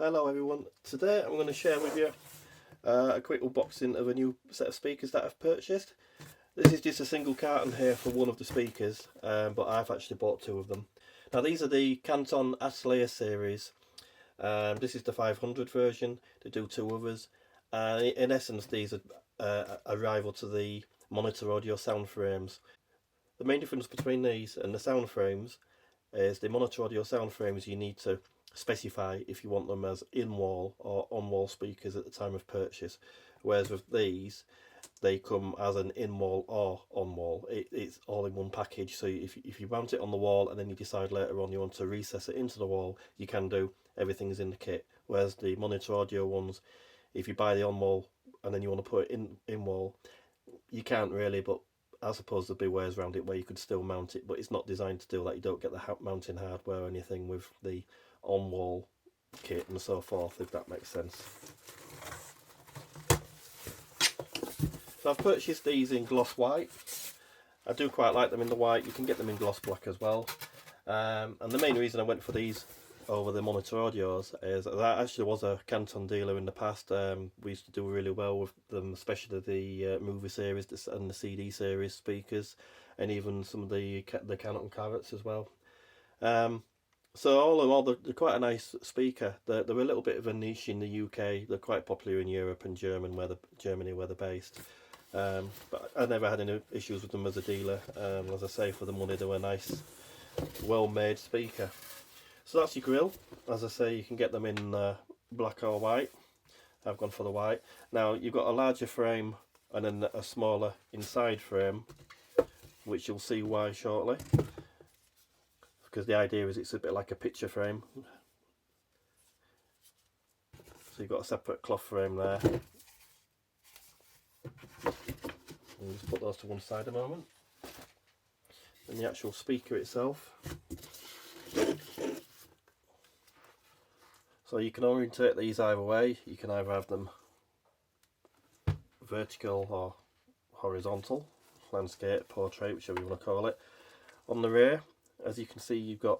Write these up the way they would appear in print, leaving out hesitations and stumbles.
Hello everyone, today I'm going to share with you a quick unboxing of a new set of speakers that I've purchased. This is just a single carton here for one of the speakers, but I've actually bought two of them. Now these are the Canton Atelier series. This is the 500 version, they do two others. In essence these are a rival to the Monitor Audio Soundframes. The main difference between these and the Soundframes is the Monitor Audio Soundframes you need to specify if you want them as in-wall or on-wall speakers at the time of purchase, whereas with these they come as an in-wall or on-wall. It's all in one package, so if you mount it on the wall and then you decide later on you want to recess it into the wall, you can do. Everything's in the kit, whereas the Monitor Audio ones, if you buy the on-wall and then you want to put it in-wall, you can't really, but I suppose there'll be ways around it where you could still mount it, but it's not designed to do that. You don't get the mounting hardware or anything with the on-wall kit and so forth, if that makes sense. So I've purchased these in gloss white. I do quite like them in the white. You can get them in gloss black as well. And the main reason I went for these over the Monitor Audios is that actually was a Canton dealer in the past. We used to do really well with them, especially the movie series and the CD series speakers, and even some of the Canton Carrots as well. So all in all, they're quite a nice speaker. They're a little bit of a niche in the UK. They're quite popular in Europe and Germany where they're based. But I never had any issues with them as a dealer. As I say, for the money, they were a nice, well-made speaker. So that's your Grille. As I say, you can get them in black or white. I've gone for the white. Now you've got a larger frame and then a smaller inside frame, which you'll see why shortly. Because the idea is it's a bit like a picture frame. So you've got a separate cloth frame there. We'll just put those to one side a moment. And the actual speaker itself. So you can orientate these either way. You can either have them vertical or horizontal, landscape, portrait, whichever you want to call it. On the rear, as you can see, you've got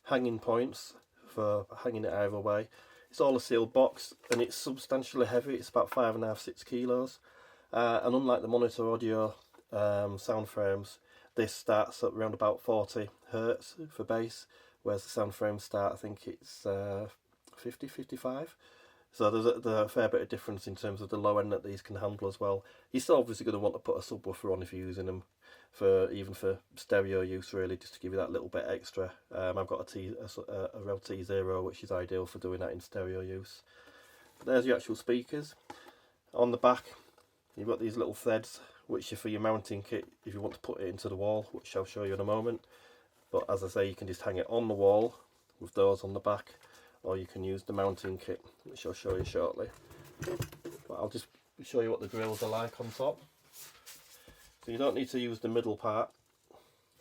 hanging points for hanging it either way. It's all a sealed box and it's substantially heavy. It's about 5.5–6 kilos. And unlike the Monitor Audio Soundframes, this starts at around about 40 hertz for bass, whereas the Soundframes start, I think it's 50–55. So there's a fair bit of difference in terms of the low end that these can handle as well. You're still obviously going to want to put a subwoofer on if you're using them even for stereo use, really, just to give you that little bit extra. I've got a Rel T0, which is ideal for doing that in stereo use. There's your actual speakers. On the back, you've got these little threads, which are for your mounting kit if you want to put it into the wall, which I'll show you in a moment. But as I say, you can just hang it on the wall with those on the back, or you can use the mounting kit, which I'll show you shortly. But I'll just show you what the grills are like on top. So you don't need to use the middle part.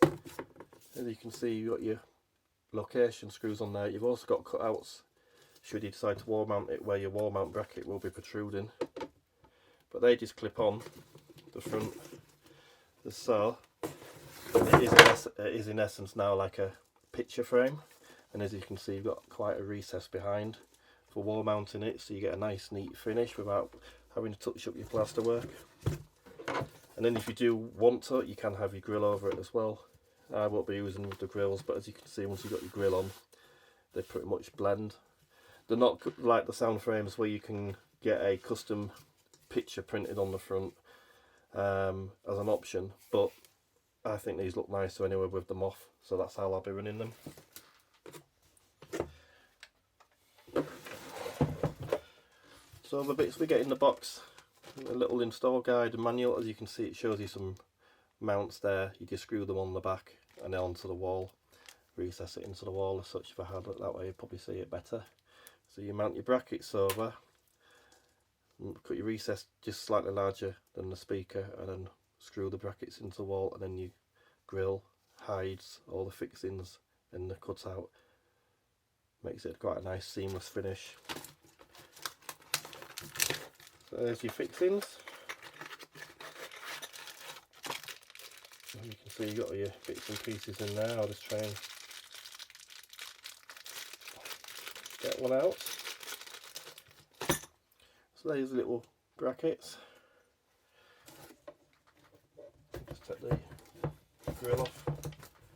As you can see, you've got your location screws on there. You've also got cutouts should you decide to wall mount it, where your wall mount bracket will be protruding. But they just clip on the front. So it is in essence now like a picture frame. And as you can see, you've got quite a recess behind for wall mounting it, so you get a nice neat finish without having to touch up your plasterwork. And then if you do want to, you can have your Grille over it as well. I won't be using the grills, but as you can see, once you've got your Grille on, they pretty much blend. They're not like the Soundframes where you can get a custom picture printed on the front as an option, but I think these look nicer anyway with them off, so that's how I'll be running them. So the bits we get in the box, a little install guide and manual. As you can see, it shows you some mounts there. You just screw them on the back and then onto the wall, recess it into the wall as such. If I had it that way, you'd probably see it better. So you mount your brackets over, cut your recess just slightly larger than the speaker, and then screw the brackets into the wall, and then your Grille hides all the fixings and the cutout. Makes it quite a nice seamless finish. So there's your fixings. And you can see you've got all your bits and pieces in there. I'll just try and get one out. So there's the little brackets. Just take the grill off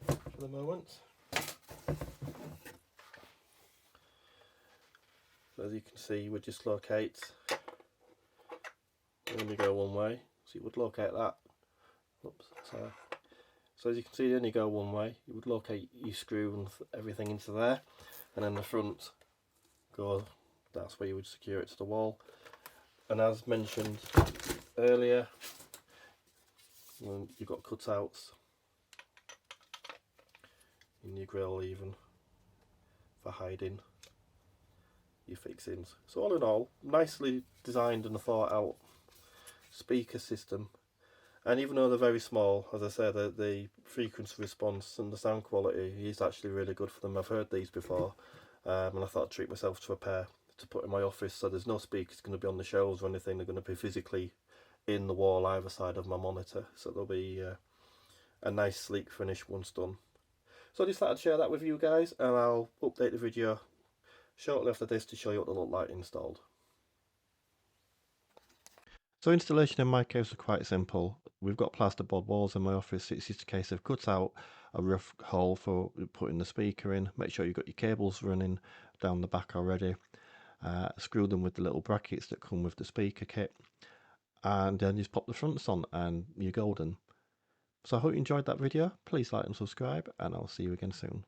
for the moment. So as you can see, we just locate, we only go one way, so you would locate that. Oops, sorry. So as you can see, they only go one way. You would locate your screw and everything into there, and then the front go, that's where you would secure it to the wall. And as mentioned earlier, you've got cutouts in your grill even for hiding your fixings. So all in all, nicely designed and thought out speaker system. And even though they're very small, as I said, the frequency response and the sound quality is actually really good for them. I've heard these before, and I thought I'd treat myself to a pair to put in my office. So there's no speakers going to be on the shelves or anything. They're going to be physically in the wall either side of my monitor. So there'll be a nice sleek finish once done. So I just thought I'd share that with you guys, and I'll update the video shortly after this to show you what they look like installed. So installation in my case was quite simple. We've got plasterboard walls in my office. It's just a case of cut out a rough hole for putting the speaker in. Make sure you've got your cables running down the back already. Screw them with the little brackets that come with the speaker kit. And then just pop the fronts on and you're golden. So I hope you enjoyed that video. Please like and subscribe, and I'll see you again soon.